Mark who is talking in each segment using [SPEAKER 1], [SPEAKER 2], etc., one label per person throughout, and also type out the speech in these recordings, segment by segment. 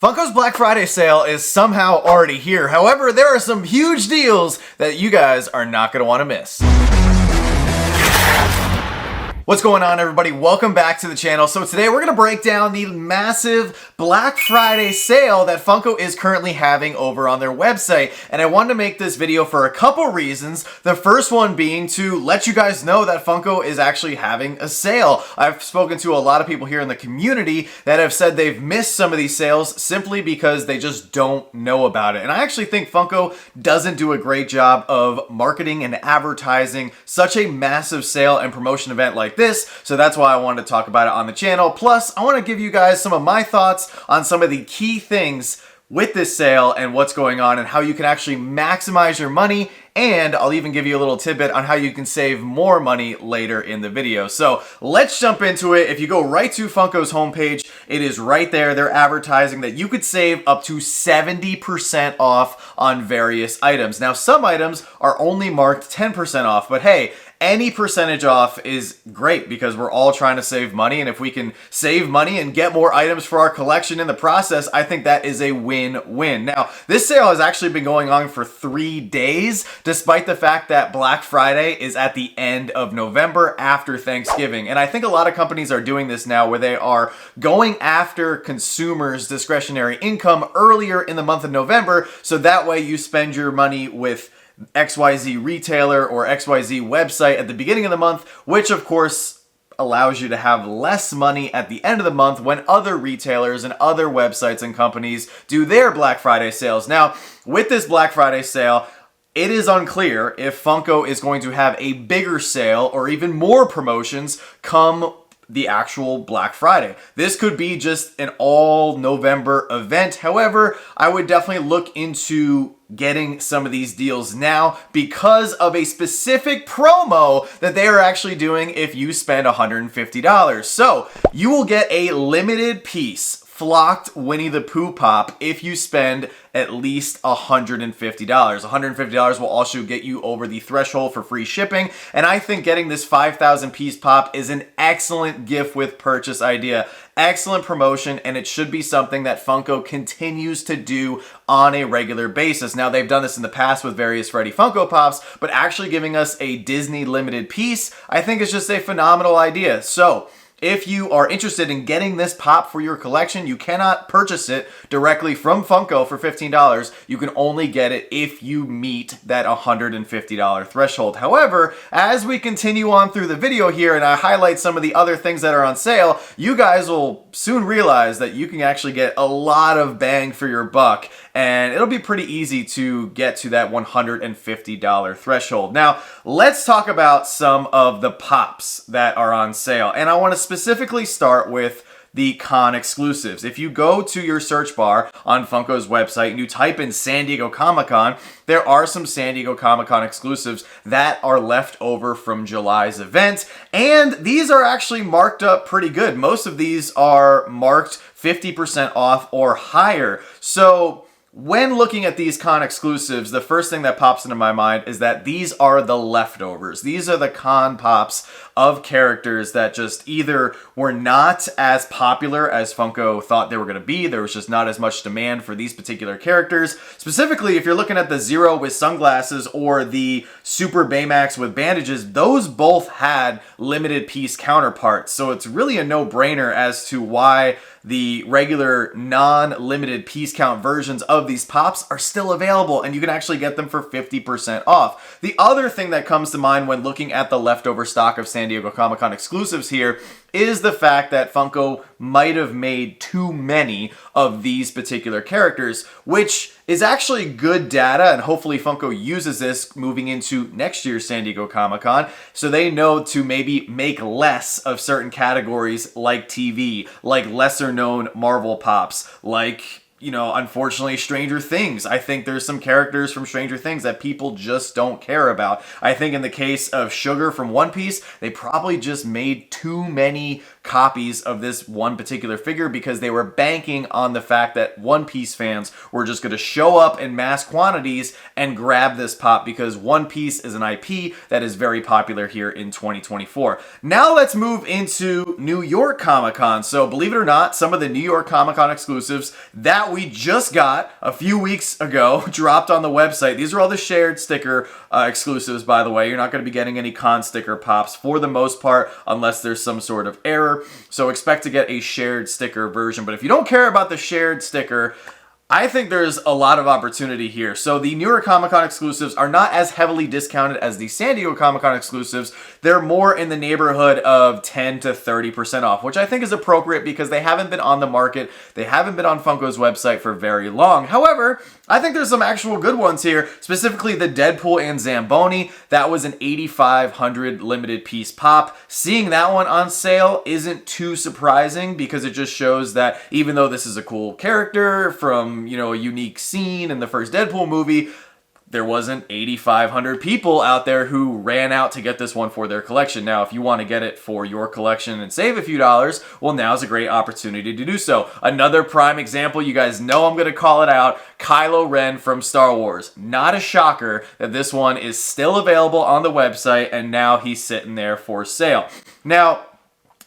[SPEAKER 1] Funko's Black Friday sale is somehow already here. However, there are some huge deals that you guys are not going to want to miss. What's going on, everybody? Welcome back to the channel. So today we're going to break down the massive Black Friday sale that Funko is currently having over on their website. And I wanted to make this video for a couple reasons. The first one being to let you guys know that Funko is actually having a sale. I've spoken to a lot of people here in the community that have said they've missed some of these sales simply because they just don't know about it. And I actually think Funko doesn't do a great job of marketing and advertising such a massive sale and promotion event like this, so that's why I wanted to talk about it on the channel. Plus, I want to give you guys some of my thoughts on some of the key things with this sale and what's going on and how you can actually maximize your money, and I'll even give you a little tidbit on how you can save more money later in the video. So let's jump into it. If you go right to Funko's homepage, it is right there. They're advertising that you could save up to 70% off on various items. Now, some items are only marked 10% off, but hey, any percentage off is great because we're all trying to save money, and if we can save money and get more items for our collection in the process, I think that is a win-win. Now, this sale has actually been going on for 3 days, despite the fact that Black Friday is at the end of November after Thanksgiving. And I think a lot of companies are doing this now where they are going after consumers' discretionary income earlier in the month of November, so that way you spend your money with XYZ retailer or XYZ website at the beginning of the month, which of course allows you to have less money at the end of the month when other retailers and other websites and companies do their Black Friday sales. Now, with this Black Friday sale, it is unclear if Funko is going to have a bigger sale or even more promotions come the actual Black Friday. This could be just an all November event. However, I would definitely look into getting some of these deals now because of a specific promo that they are actually doing if you spend $150. So you will get a limited piece flocked Winnie the Pooh pop if you spend at least $150. $150 will also get you over the threshold for free shipping, and I think getting this 5,000 piece pop is an excellent gift with purchase idea. Excellent promotion, and it should be something that Funko continues to do on a regular basis. Now, they've done this in the past with various Freddy Funko Pops, but actually giving us a Disney limited piece, I think is just a phenomenal idea. So if you are interested in getting this pop for your collection, you cannot purchase it directly from Funko for $15. You can only get it if you meet that $150 threshold. However, as we continue on through the video here and I highlight some of the other things that are on sale, you guys will soon realize that you can actually get a lot of bang for your buck, and it'll be pretty easy to get to that $150 threshold. Now, let's talk about some of the pops that are on sale, and I want to specifically start with the con exclusives. If you go to your search bar on Funko's website and you type in San Diego Comic-Con, there are some San Diego Comic-Con exclusives that are left over from July's event, and these are actually marked up pretty good. Most of these are marked 50% off or higher. So when looking at these con exclusives, the first thing that pops into my mind is that these are the leftovers. These are the con pops of characters that just either were not as popular as Funko thought they were going to be. There was just not as much demand for these particular characters. Specifically, if you're looking at the Zero with sunglasses or the Super Baymax with bandages, those both had limited piece counterparts. So it's really a no-brainer as to why the regular non-limited piece count versions of these pops are still available, and you can actually get them for 50% off. The other thing that comes to mind when looking at the leftover stock of San Diego Comic-Con exclusives here is the fact that Funko might have made too many of these particular characters, which is actually good data, and hopefully Funko uses this moving into next year's San Diego Comic-Con, so they know to maybe make less of certain categories like TV, like lesser known Marvel pops, like, you know, unfortunately, Stranger Things. I think there's some characters from Stranger Things that people just don't care about. I think in the case of Sugar from One Piece, they probably just made too many copies of this one particular figure because they were banking on the fact that One Piece fans were just going to show up in mass quantities and grab this pop because One Piece is an IP that is very popular here in 2024. Now let's move into New York Comic Con. So believe it or not, some of the New York Comic Con exclusives that we just got a few weeks ago dropped on the website. These are all the shared sticker exclusives, by the way. You're not going to be getting any con sticker pops for the most part unless there's some sort of error. So expect to get a shared sticker version. But if you don't care about the shared sticker, I think there's a lot of opportunity here. So the New York Comic Con exclusives are not as heavily discounted as the San Diego Comic Con exclusives. They're more in the neighborhood of 10 to 30% off, which I think is appropriate because they haven't been on the market. They haven't been on Funko's website for very long. However, I think there's some actual good ones here, specifically the Deadpool and Zamboni. That was an 8,500 limited piece pop. Seeing that one on sale isn't too surprising because it just shows that even though this is a cool character from, you know, a unique scene in the first Deadpool movie, there wasn't 8,500 people out there who ran out to get this one for their collection. Now, if you want to get it for your collection and save a few dollars, well, now's a great opportunity to do so. Another prime example, you guys know I'm going to call it out, Kylo Ren from Star Wars. Not a shocker that this one is still available on the website, and now he's sitting there for sale. Now,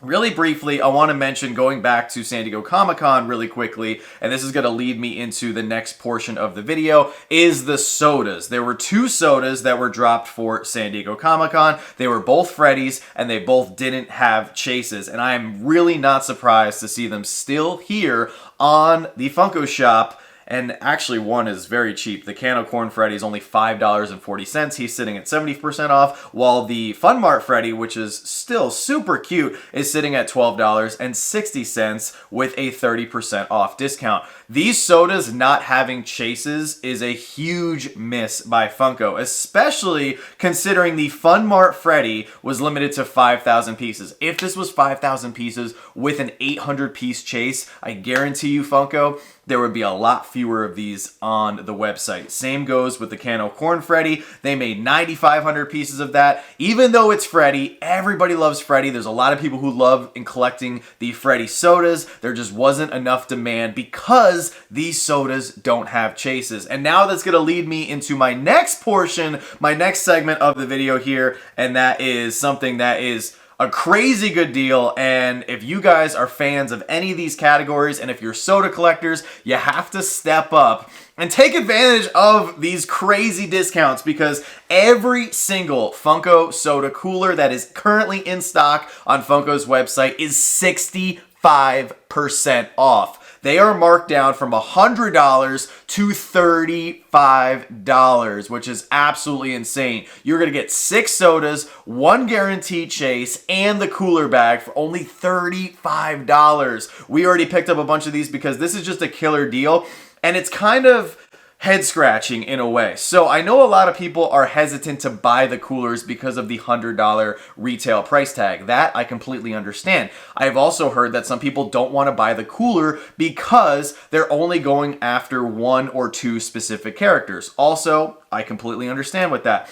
[SPEAKER 1] really briefly, I want to mention going back to San Diego Comic Con really quickly, and this is going to lead me into the next portion of the video, is the sodas. There were two sodas that were dropped for San Diego Comic Con. They were both Freddy's, and they both didn't have chases, and I am really not surprised to see them still here on the Funko shop. And actually, one is very cheap. The can of corn Freddy is only $5.40. He's sitting at 70% off, while the Fun Mart Freddy, which is still super cute, is sitting at $12.60 with a 30% off discount. These sodas not having chases is a huge miss by Funko, especially considering the Fun Mart Freddy was limited to 5,000 pieces. If this was 5,000 pieces with an 800-piece chase, I guarantee you, Funko, there would be a lot fewer of these on the website. Same goes with the can of corn Freddy. They made 9,500 pieces of that. Even though it's Freddy, everybody loves Freddy. There's a lot of people who love in collecting the Freddy sodas. There just wasn't enough demand because these sodas don't have chases. And now that's going to lead me into my next portion, my next segment of the video here, and that is something that is a crazy good deal. And if you guys are fans of any of these categories, and if you're soda collectors, you have to step up and take advantage of these crazy discounts because every single Funko soda cooler that is currently in stock on Funko's website is 65% off. They are marked down from $100 to $35, which is absolutely insane. You're going to get 6 sodas, 1 guaranteed chase, and the cooler bag for only $35. We already picked up a bunch of these because this is just a killer deal, and it's kind of head scratching in a way. So I know a lot of people are hesitant to buy the coolers because of the $100 retail price tag. That I completely understand. I've also heard that some people don't want to buy the cooler because they're only going after 1 or 2 specific characters. Also, I completely understand with that.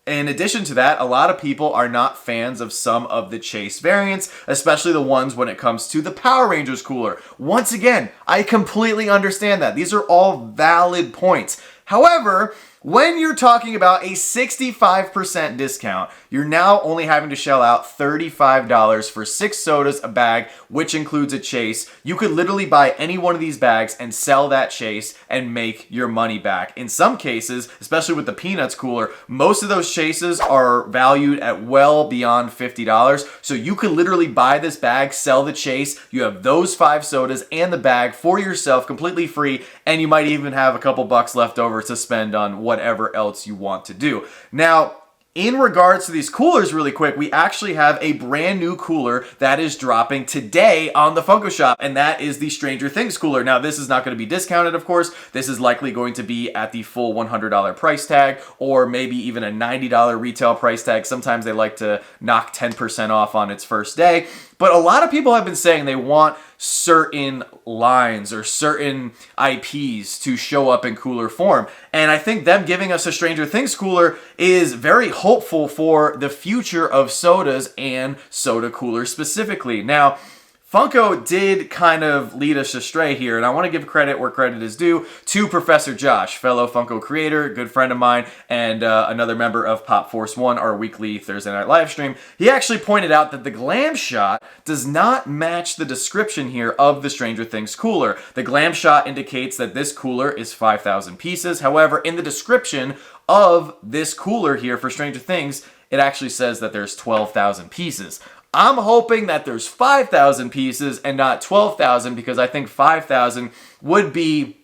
[SPEAKER 1] In addition to that, a lot of people are not fans of some of the chase variants, especially the ones when it comes to the Power Rangers cooler. Once again, I completely understand that. These are all valid points. However, when you're talking about a 65% discount, you're now only having to shell out $35 for 6 sodas a bag, which includes a chase. You could literally buy any one of these bags and sell that chase and make your money back. In some cases, especially with the Peanuts cooler, most of those chases are valued at well beyond $50. So you could literally buy this bag, sell the chase, you have those 5 sodas and the bag for yourself completely free, and you might even have a couple bucks left over to spend on whatever else you want to do. Now, in regards to these coolers really quick, we actually have a brand new cooler that is dropping today on the Funko shop, and that is the Stranger Things cooler. Now, this is not going to be discounted, of course. This is likely going to be at the full $100 price tag, or maybe even a $90 retail price tag. Sometimes they like to knock 10% off on its first day. But a lot of people have been saying they want certain lines or certain IPs to show up in cooler form. And I think them giving us a Stranger Things cooler is very hopeful for the future of sodas and soda coolers specifically. Now, Funko did kind of lead us astray here, and I want to give credit where credit is due to Professor Josh, fellow Funko creator, good friend of mine, and another member of Pop Force 1, our weekly Thursday night live stream. He actually pointed out that the glam shot does not match the description here of the Stranger Things cooler. The glam shot indicates that this cooler is 5,000 pieces. However, in the description of this cooler here for Stranger Things, it actually says that there's 12,000 pieces. I'm hoping that there's 5,000 pieces and not 12,000, because I think 5,000 would be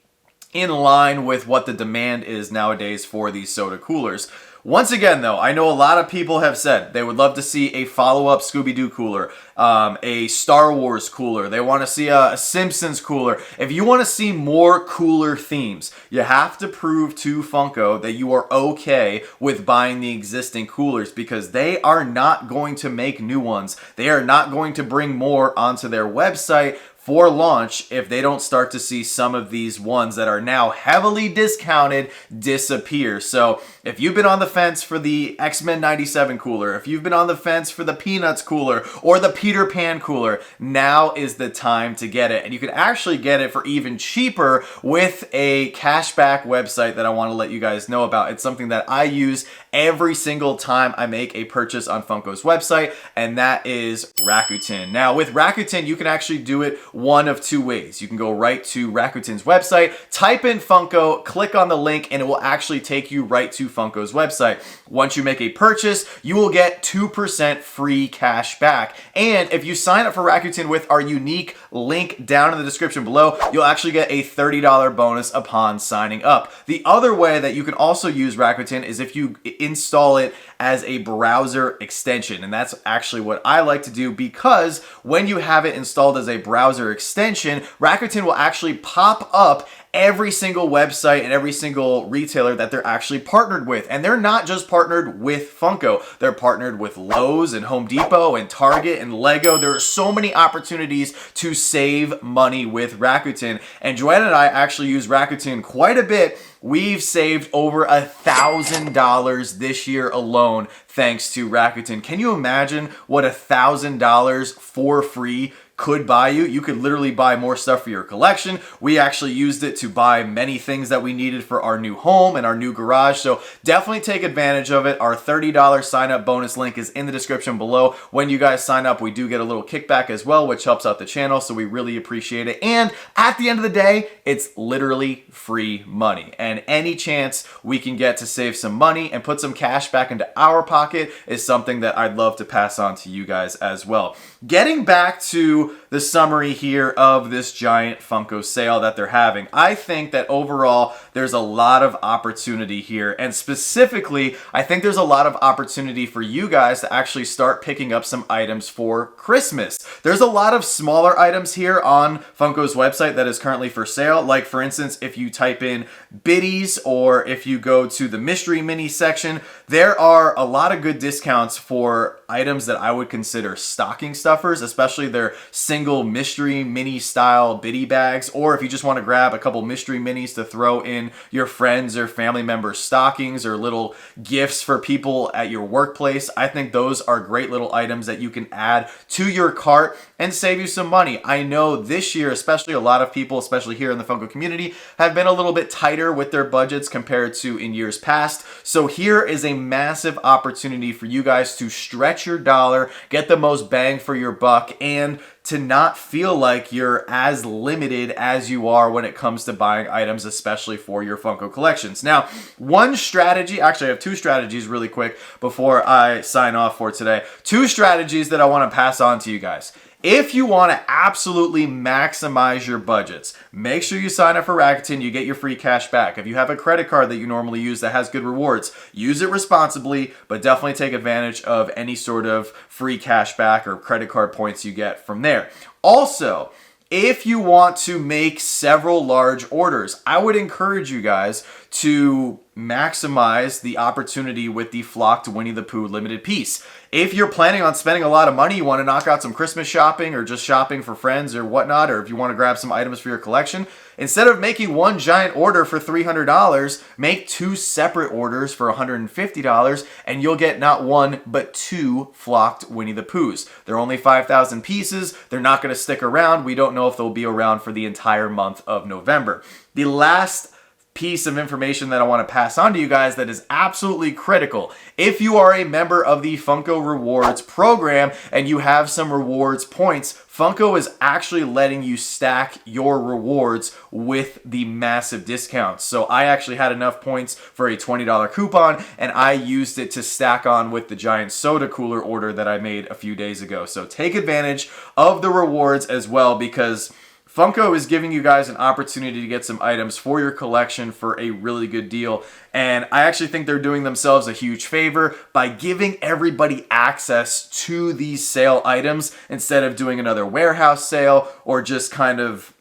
[SPEAKER 1] in line with what the demand is nowadays for these soda coolers. Once again, though, I know a lot of people have said they would love to see a follow-up Scooby-Doo cooler, a Star Wars cooler. They want to see a Simpsons cooler. If you want to see more cooler themes, you have to prove to Funko that you are okay with buying the existing coolers, because they are not going to make new ones. They are not going to bring more onto their website for launch if they don't start to see some of these ones that are now heavily discounted disappear. So if you've been on the fence for the X-Men 97 cooler, if you've been on the fence for the Peanuts cooler or the Peter Pan cooler, now is the time to get it. And you can actually get it for even cheaper with a cashback website that I want to let you guys know about. It's something that I use every single time I make a purchase on Funko's website, and that is Rakuten. Now, with Rakuten, you can actually do it one of two ways. You can go right to Rakuten's website, type in Funko, click on the link, and it will actually take you right to Funko's website. Once you make a purchase, you will get 2% free cash back. And if you sign up for Rakuten with our unique link down in the description below, you'll actually get a $30 bonus upon signing up. The other way that you can also use Rakuten is if you install it as a browser extension. And that's actually what I like to do, because when you have it installed as a browser extension, Rakuten will actually pop up every single website and every single retailer that they're actually partnered with. And they're not just partnered with Funko. They're partnered with Lowe's and Home Depot and Target and Lego. There are so many opportunities to save money with Rakuten. And Joanna and I actually use Rakuten quite a bit. We've saved over $1,000 this year alone thanks to Rakuten. Can you imagine what $1,000 for free could buy you? You could literally buy more stuff for your collection. We actually used it to buy many things that we needed for our new home and our new garage. So definitely take advantage of it. Our $30 sign up bonus link is in the description below. When you guys sign up, we do get a little kickback as well, which helps out the channel. So we really appreciate it. And at the end of the day, it's literally free money. And any chance we can get to save some money and put some cash back into our pocket is something that I'd love to pass on to you guys as well. Getting back to the summary here of this giant Funko sale that they're having, I think that overall there's a lot of opportunity here, and specifically I think there's a lot of opportunity for you guys to actually start picking up some items for Christmas. There's a lot of smaller items here on Funko's website that is currently for sale, like for instance if you type in biddies or if you go to the mystery mini section, there are a lot of good discounts for items that I would consider stocking stuffers, especially their single mystery mini style biddy bags, or if you just want to grab a couple mystery minis to throw in your friends or family members' stockings or little gifts for people at your workplace. I think those are great little items that you can add to your cart and save you some money. I know this year, especially a lot of people, especially here in the Funko community, have been a little bit tighter with their budgets compared to in years past. So here is a massive opportunity for you guys to stretch your dollar, get the most bang for your buck, and to not feel like you're as limited as you are when it comes to buying items, especially for your Funko collections. Now, one strategy, actually I have two strategies really quick before I sign off for today. Two strategies that I want to pass on to you guys. If you want to absolutely maximize your budgets, make sure you sign up for Rakuten. You get your free cash back. If you have a credit card that you normally use that has good rewards, use it responsibly, but definitely take advantage of any sort of free cash back or credit card points you get from there. Also, if you want to make several large orders, I would encourage you guys to maximize the opportunity with the flocked Winnie the Pooh limited piece. If you're planning on spending a lot of money, you want to knock out some Christmas shopping or just shopping for friends or whatnot, or if you want to grab some items for your collection, instead of making one giant order for $300, make 2 separate orders for $150, and you'll get not 1, but 2 flocked Winnie the Poohs. They're only 5,000 pieces. They're not going to stick around. We don't know if they'll be around for the entire month of November. The last piece of information that I want to pass on to you guys that is absolutely critical. If you are a member of the Funko Rewards program and you have some rewards points, Funko is actually letting you stack your rewards with the massive discounts. So I actually had enough points for a $20 coupon, and I used it to stack on with the giant soda cooler order that I made a few days ago. So take advantage of the rewards as well, because Funko is giving you guys an opportunity to get some items for your collection for a really good deal. And I actually think they're doing themselves a huge favor by giving everybody access to these sale items instead of doing another warehouse sale or just kind of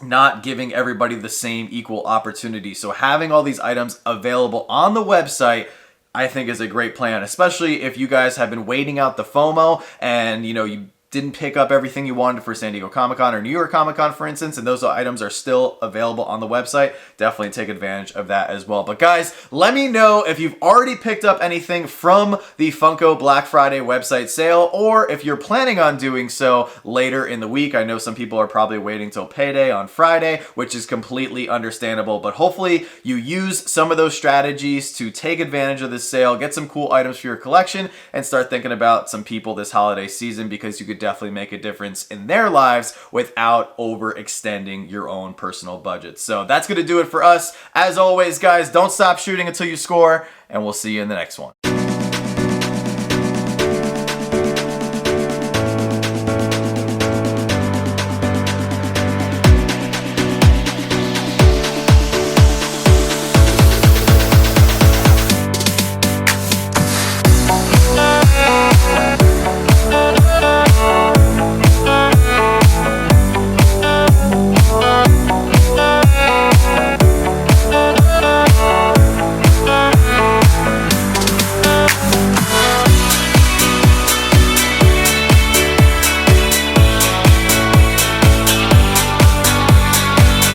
[SPEAKER 1] not giving everybody the same equal opportunity. So having all these items available on the website, I think, is a great plan, especially if you guys have been waiting out the FOMO and, you know, you didn't pick up everything you wanted for San Diego Comic-Con or New York Comic-Con, for instance, and those items are still available on the website. Definitely take advantage of that as well. But guys, let me know if you've already picked up anything from the Funko Black Friday website sale, or if you're planning on doing so later in the week. I know some people are probably waiting till payday on Friday, which is completely understandable, but hopefully you use some of those strategies to take advantage of this sale, get some cool items for your collection, and start thinking about some people this holiday season, because you could definitely make a difference in their lives without overextending your own personal budget. So that's going to do it for us. As always, guys, don't stop shooting until you score, and we'll see you in the next one.